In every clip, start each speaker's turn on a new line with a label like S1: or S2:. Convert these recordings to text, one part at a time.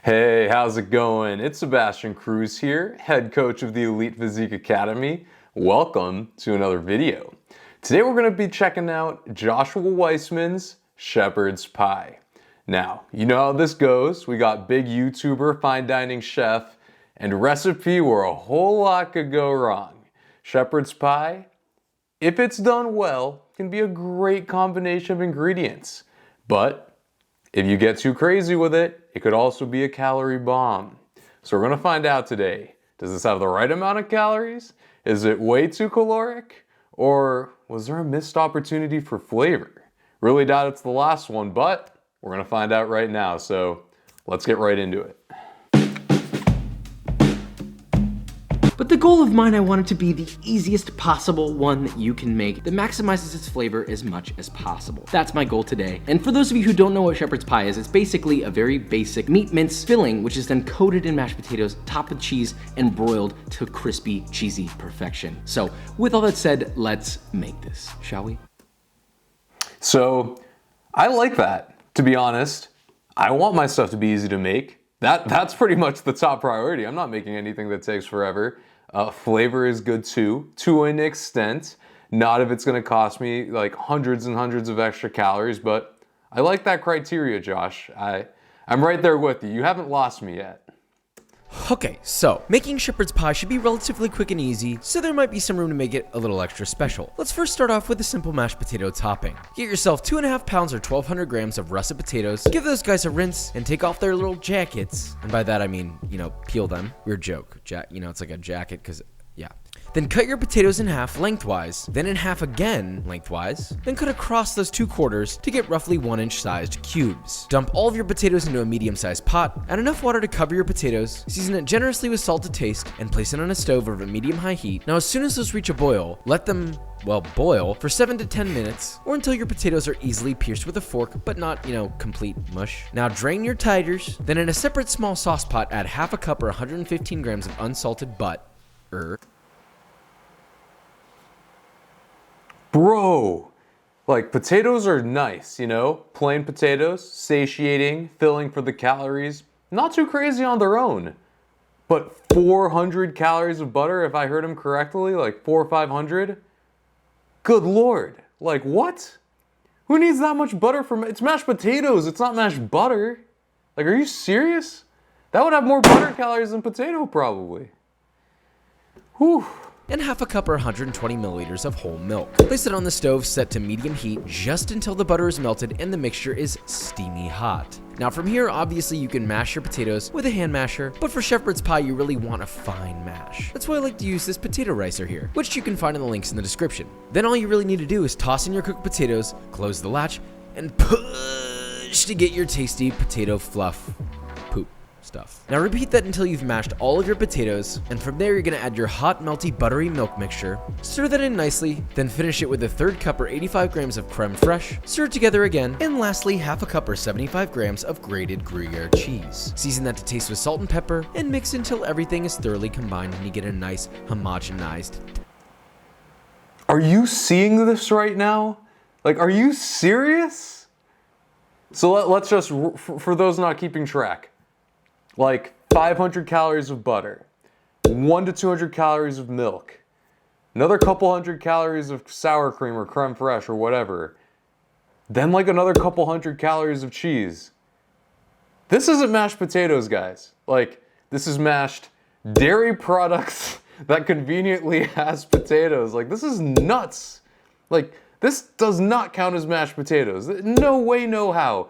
S1: Hey, how's it going? It's Sebastian Cruz here, head coach of the Elite Physique Academy. Welcome to another video. Today we're going to be checking out Joshua Weissman's Shepherd's Pie. Now, you know how this goes. We got big YouTuber, fine dining chef, and recipe where a whole lot could go wrong. Shepherd's Pie, if it's done well, can be a great combination of ingredients. But if you get too crazy with it, it could also be a calorie bomb. So we're going to find out today. Does this have the right amount of calories? Is it way too caloric? Or was there a missed opportunity for flavor? Really doubt it's the last one, but we're going to find out right now. So let's get right into it.
S2: But the goal of mine, I want it to be the easiest possible one that you can make that maximizes its flavor as much as possible. That's my goal today. And for those of you who don't know what shepherd's pie is, it's basically a very basic meat mince filling, which is then coated in mashed potatoes, topped with cheese, and broiled to crispy, cheesy perfection. So with all that said, let's make this, shall we?
S1: So I like that, to be honest. I want my stuff to be easy to make. That's pretty much the top priority. I'm not making anything that takes forever. Flavor is good too, to an extent. Not if it's gonna cost me like hundreds and hundreds of extra calories, but I like that criteria, Josh. I'm right there with you. You haven't lost me yet.
S3: Okay, so making shepherd's pie should be relatively quick and easy, so there might be some room to make it a little extra special. Let's first start off with a simple mashed potato topping. Get yourself 2.5 pounds or 1,200 grams of russet potatoes, give those guys a rinse, and take off their little jackets. And by that I mean, peel them. Weird joke. It's like a jacket, because, yeah. Then cut your potatoes in half lengthwise, then in half again lengthwise, then cut across those 2/4 to get roughly 1-inch sized cubes. Dump all of your potatoes into a medium-sized pot, add enough water to cover your potatoes, season it generously with salt to taste, and place it on a stove over medium-high heat. Now as soon as those reach a boil, let them, boil for 7 to 10 minutes, or until your potatoes are easily pierced with a fork, but not, complete mush. Now drain your titers, then in a separate small sauce pot add half a cup or 115 grams of unsalted butter.
S1: Bro, like potatoes are nice, plain potatoes, satiating, filling for the calories, not too crazy on their own. But 400 calories of butter, if I heard him correctly, like 400 or 500? Good Lord, like what? Who needs that much butter for, it's mashed potatoes, it's not mashed butter. Like, are you serious? That would have more butter calories than potato probably. Whew.
S3: And half a cup or 120 milliliters of whole milk. Place it on the stove set to medium heat just until the butter is melted and the mixture is steamy hot. Now from here, obviously you can mash your potatoes with a hand masher, but for shepherd's pie you really want a fine mash. That's why I like to use this potato ricer here, which you can find in the links in the description. Then all you really need to do is toss in your cooked potatoes, close the latch, and push to get your tasty potato fluff poop stuff. Now repeat that until you've mashed all of your potatoes, and from there you're gonna add your hot, melty, buttery milk mixture, stir that in nicely, then finish it with a 1/3 cup or 85 grams of creme fraiche, stir it together again, and lastly half a cup or 75 grams of grated Gruyere cheese. Season that to taste with salt and pepper, and mix until everything is thoroughly combined and you get a nice homogenized.
S1: Are you seeing this right now? Like, are you serious? So let's just, for those not keeping track, like 500 calories of butter, 100 to 200 calories of milk, another couple hundred calories of sour cream or creme fraiche or whatever, then like another couple hundred calories of cheese. This isn't mashed potatoes, guys. Like, this is mashed dairy products that conveniently has potatoes. Like, this is nuts. Like, this does not count as mashed potatoes. No way, no how.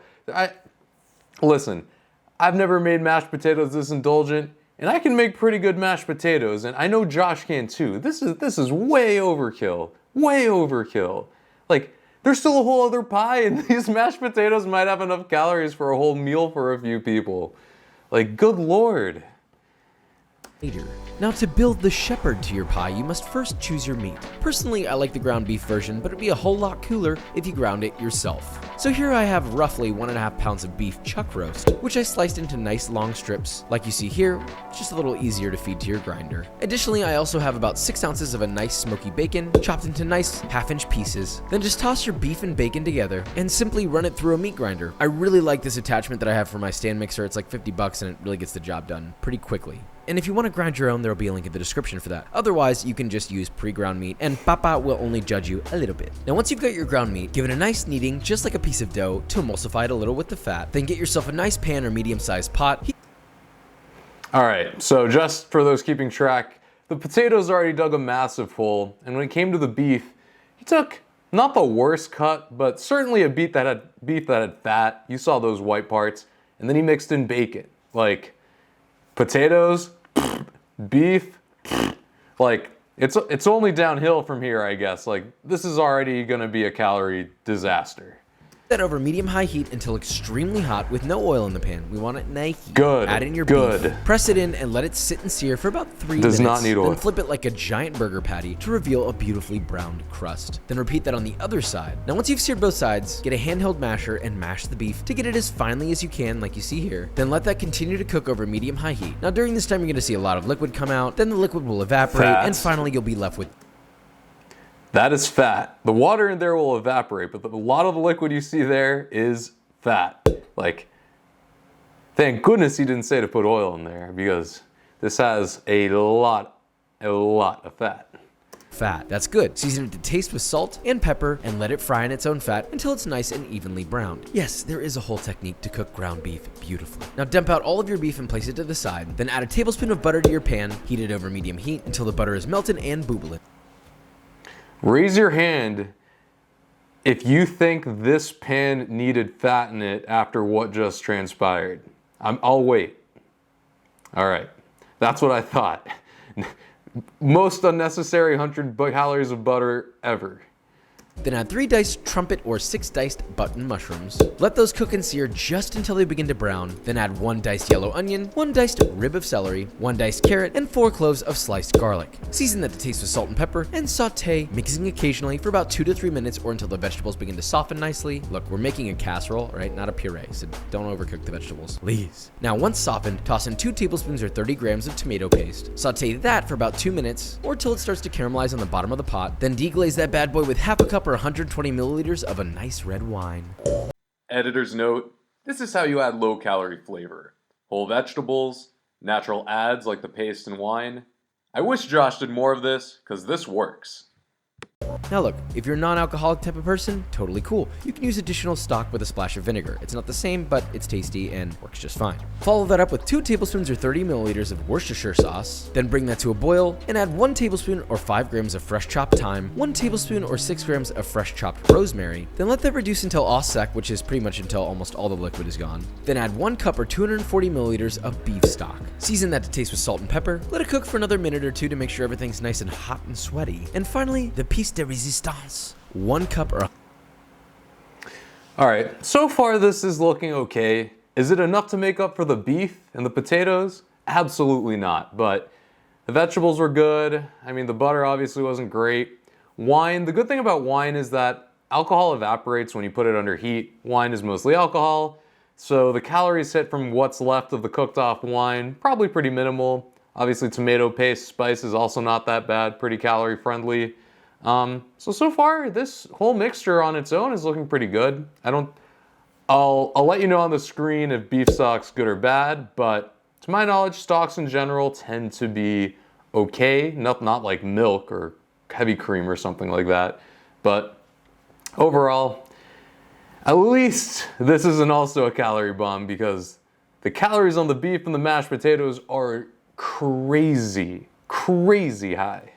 S1: Listen, I've never made mashed potatoes this indulgent, and I can make pretty good mashed potatoes, and I know Josh can too. This is way overkill. Way overkill. Like, there's still a whole other pie, and these mashed potatoes might have enough calories for a whole meal for a few people. Like, good Lord.
S3: later. Now, to build the shepherd to your pie, you must first choose your meat. Personally, I like the ground beef version, but it'd be a whole lot cooler if you ground it yourself. So here I have roughly 1.5 pounds of beef chuck roast, which I sliced into nice long strips. Like you see here, it's just a little easier to feed to your grinder. Additionally, I also have about 6 ounces of a nice smoky bacon, chopped into nice half-inch pieces. Then just toss your beef and bacon together and simply run it through a meat grinder. I really like this attachment that I have for my stand mixer. It's like $50 and it really gets the job done pretty quickly. And if you want to grind your own, there will be a link in the description for that. Otherwise, you can just use pre-ground meat, and Papa will only judge you a little bit. Now, once you've got your ground meat, give it a nice kneading, just like a piece of dough, to emulsify it a little with the fat. Then get yourself a nice pan or medium-sized pot.
S1: All right, so just for those keeping track, the potatoes already dug a massive hole, and when it came to the beef, he took not the worst cut, but certainly a beef that had fat. You saw those white parts, and then he mixed in bacon. Like, potatoes, beef, like, it's only downhill from here, I guess. Like, this is already gonna be a calorie disaster.
S3: That over medium-high heat until extremely hot with no oil in the pan. We want it nice.
S1: Good.
S3: Add in your
S1: good.
S3: beef. Press it in and let it sit and sear for about 3 minutes.
S1: Does not need oil.
S3: Then flip it like a giant burger patty to reveal a beautifully browned crust. Then repeat that on the other side. Now once you've seared both sides, get a handheld masher and mash the beef to get it as finely as you can, like you see here. Then let that continue to cook over medium-high heat. Now during this time you're going to see a lot of liquid come out. Then the liquid will evaporate, and finally you'll be left with
S1: that is fat. The water in there will evaporate, but a lot of the liquid you see there is fat. Like, thank goodness he didn't say to put oil in there, because this has a lot of fat.
S3: That's good. Season it to taste with salt and pepper and let it fry in its own fat until it's nice and evenly browned. Yes, there is a whole technique to cook ground beef beautifully. Now dump out all of your beef and place it to the side. Then add a tablespoon of butter to your pan. Heat it over medium heat until the butter is melted and bubbling.
S1: Raise your hand if you think this pan needed fat in it after what just transpired. I'll wait. All right, that's what I thought. Most unnecessary 100 calories of butter ever.
S3: Then add 3 diced trumpet or 6 diced button mushrooms. Let those cook and sear just until they begin to brown. Then add 1 diced yellow onion, 1 diced rib of celery, 1 diced carrot, and 4 cloves of sliced garlic. Season that to taste with salt and pepper, and saute, mixing occasionally for about 2 to 3 minutes or until the vegetables begin to soften nicely. Look, we're making a casserole, right? Not a puree, so don't overcook the vegetables, please. Now, once softened, toss in 2 tablespoons or 30 grams of tomato paste. Saute that for about 2 minutes or till it starts to caramelize on the bottom of the pot. Then deglaze that bad boy with half a cup or 120 milliliters of a nice red wine.
S1: Editor's note, this is how you add low-calorie flavor. Whole vegetables, natural adds like the paste and wine. I wish Josh did more of this, because this works.
S3: Now look, if you're a non-alcoholic type of person, totally cool. You can use additional stock with a splash of vinegar. It's not the same, but it's tasty and works just fine. Follow that up with 2 tablespoons or 30 milliliters of Worcestershire sauce. Then bring that to a boil and add 1 tablespoon or 5 grams of fresh chopped thyme, 1 tablespoon or 6 grams of fresh chopped rosemary. Then let that reduce until au sec, which is pretty much until almost all the liquid is gone. Then add 1 cup or 240 milliliters of beef stock. Season that to taste with salt and pepper. Let it cook for another minute or 2 to make sure everything's nice and hot and sweaty. And finally, the piece de resistance. 1 cup or...
S1: All right, so far this is looking okay. Is it enough to make up for the beef and the potatoes? Absolutely not, but the vegetables were good. I mean, the butter obviously wasn't great. Wine, the good thing about wine is that alcohol evaporates when you put it under heat. Wine is mostly alcohol, so the calories hit from what's left of the cooked off wine, probably pretty minimal. Obviously tomato paste, spice is also not that bad, pretty calorie friendly. So far, this whole mixture on its own is looking pretty good. I'll let you know on the screen if beef stock's good or bad, but to my knowledge, stocks in general tend to be okay. Not like milk or heavy cream or something like that. But overall, at least this isn't also a calorie bomb, because the calories on the beef and the mashed potatoes are crazy high.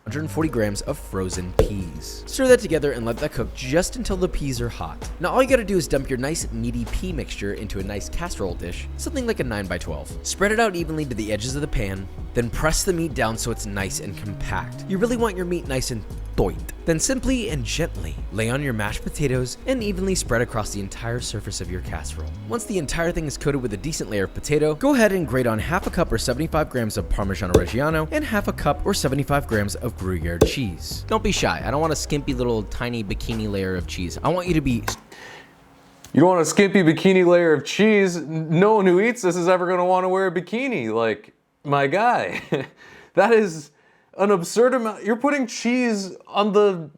S3: 140 grams of frozen peas. Stir that together and let that cook just until the peas are hot. Now all you gotta do is dump your nice meaty pea mixture into a nice casserole dish, something like a 9x12. Spread it out evenly to the edges of the pan, Then press the meat down so it's nice and compact. You really want your meat nice and toit. Then simply and gently lay on your mashed potatoes and evenly spread across the entire surface of your casserole. Once the entire thing is coated with a decent layer of potato, go ahead and grate on half a cup or 75 grams of Parmigiano Reggiano and half a cup or 75 grams of Gruyere cheese. Don't be shy. I don't want a skimpy little tiny bikini layer of cheese. I want you to be...
S1: You don't want a skimpy bikini layer of cheese. No one who eats this is ever gonna wanna wear a bikini. Like, my guy. That is an absurd amount. You're putting cheese on the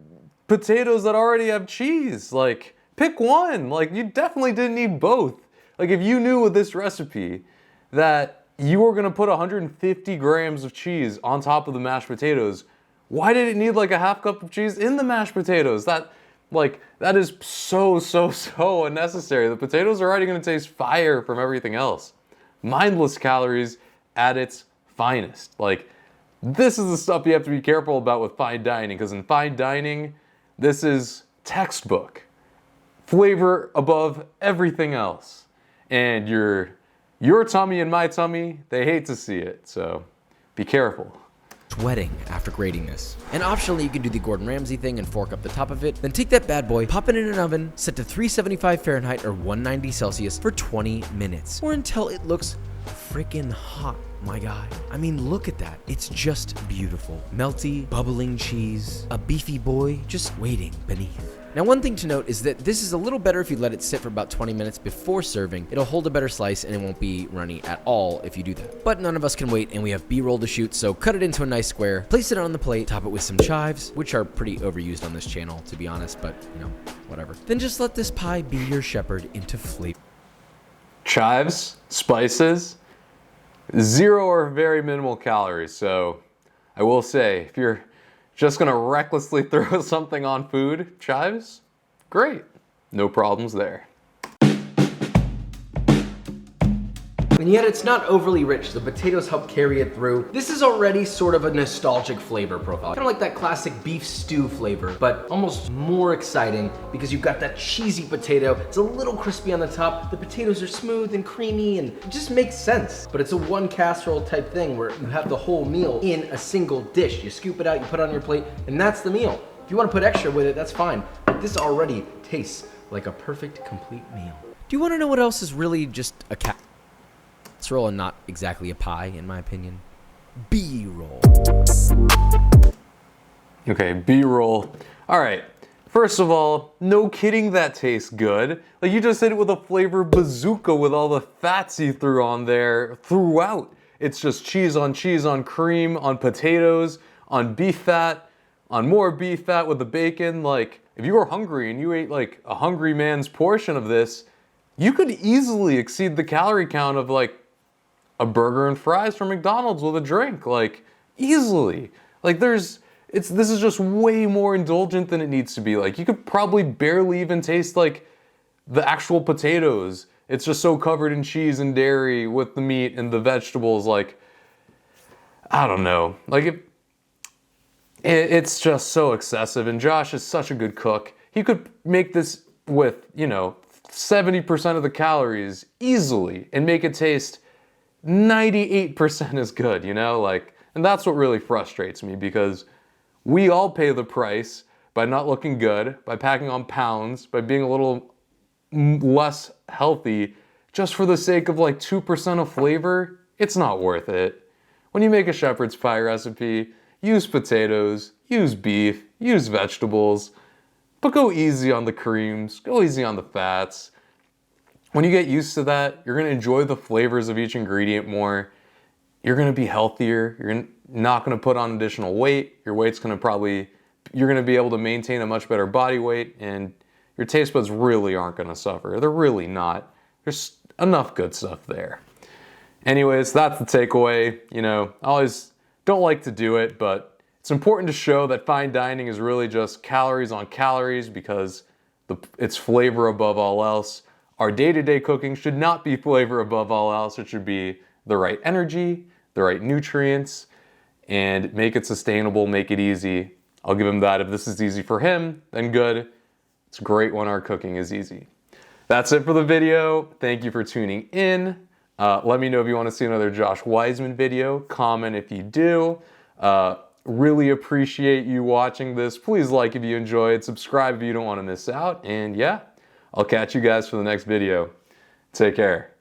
S1: potatoes that already have cheese. Like, pick one. Like, you definitely didn't need both. Like, if you knew with this recipe that you were gonna put 150 grams of cheese on top of the mashed potatoes, why did it need like a half cup of cheese in the mashed potatoes? That is so unnecessary. The potatoes are already gonna taste fire from everything else. Mindless calories at its finest. Like, this is the stuff you have to be careful about with fine dining, because in fine dining, this is textbook. Flavor above everything else. And your tummy and my tummy, they hate to see it, so be careful.
S3: Sweating after grating this. And optionally, you can do the Gordon Ramsay thing and fork up the top of it. Then take that bad boy, pop it in an oven, set to 375 Fahrenheit or 190 Celsius for 20 minutes. Or until it looks freaking hot, my guy. I mean, look at that. It's just beautiful. Melty, bubbling cheese, a beefy boy just waiting beneath. Now, one thing to note is that this is a little better if you let it sit for about 20 minutes before serving. It'll hold a better slice and it won't be runny at all if you do that. But none of us can wait and we have B-roll to shoot, so cut it into a nice square, place it on the plate, top it with some chives, which are pretty overused on this channel, to be honest, but you know, whatever. Then just let this pie be your shepherd into flavor.
S1: Chives, spices, 0 or very minimal calories. So I will say, if you're just gonna recklessly throw something on food, chives, great. No problems there.
S2: And yet it's not overly rich. The potatoes help carry it through. This is already sort of a nostalgic flavor profile. Kind of like that classic beef stew flavor, but almost more exciting because you've got that cheesy potato. It's a little crispy on the top. The potatoes are smooth and creamy and it just makes sense. But it's a one casserole type thing where you have the whole meal in a single dish. You scoop it out, you put it on your plate, and that's the meal. If you want to put extra with it, that's fine. But this already tastes like a perfect, complete meal.
S3: Do you want to know what else is really just a casserole and not exactly a pie, in my opinion? B-roll.
S1: Okay, B-roll. All right, first of all, no kidding that tastes good. Like, you just hit it with a flavor bazooka with all the fats you threw on there throughout. It's just cheese on cream, on potatoes, on beef fat, on more beef fat with the bacon. Like, if you were hungry and you ate like a hungry man's portion of this, you could easily exceed the calorie count of like a burger and fries from McDonald's with a drink, like easily. Like this is just way more indulgent than it needs to be. Like, you could probably barely even taste like the actual potatoes. It's just so covered in cheese and dairy with the meat and the vegetables. Like, I don't know. Like, it's just so excessive. And Josh is such a good cook. He could make this with, 70% of the calories easily and make it taste 98% as good, and that's what really frustrates me, because we all pay the price by not looking good, by packing on pounds, by being a little less healthy, just for the sake of like 2% of flavor. It's not worth it. When you make a shepherd's pie recipe, use potatoes, use beef, use vegetables, but go easy on the creams, go easy on the fats. When you get used to that, you're gonna enjoy the flavors of each ingredient more. You're gonna be healthier. You're not gonna put on additional weight. Your weight's gonna you're gonna be able to maintain a much better body weight, and your taste buds really aren't gonna suffer. They're really not. There's enough good stuff there. Anyways, that's the takeaway. I always don't like to do it, but it's important to show that fine dining is really just calories on calories, because it's flavor above all else. Our day-to-day cooking should not be flavor above all else. It should be the right energy, the right nutrients, and make it sustainable, make it easy. I'll give him that. If this is easy for him, then good. It's great when our cooking is easy. That's it for the video. Thank you for tuning in. Let me know if you want to see another Josh Wiseman video. Comment if you do. Really appreciate you watching this. Please like if you enjoyed, subscribe if you don't want to miss out, and yeah, I'll catch you guys for the next video. Take care.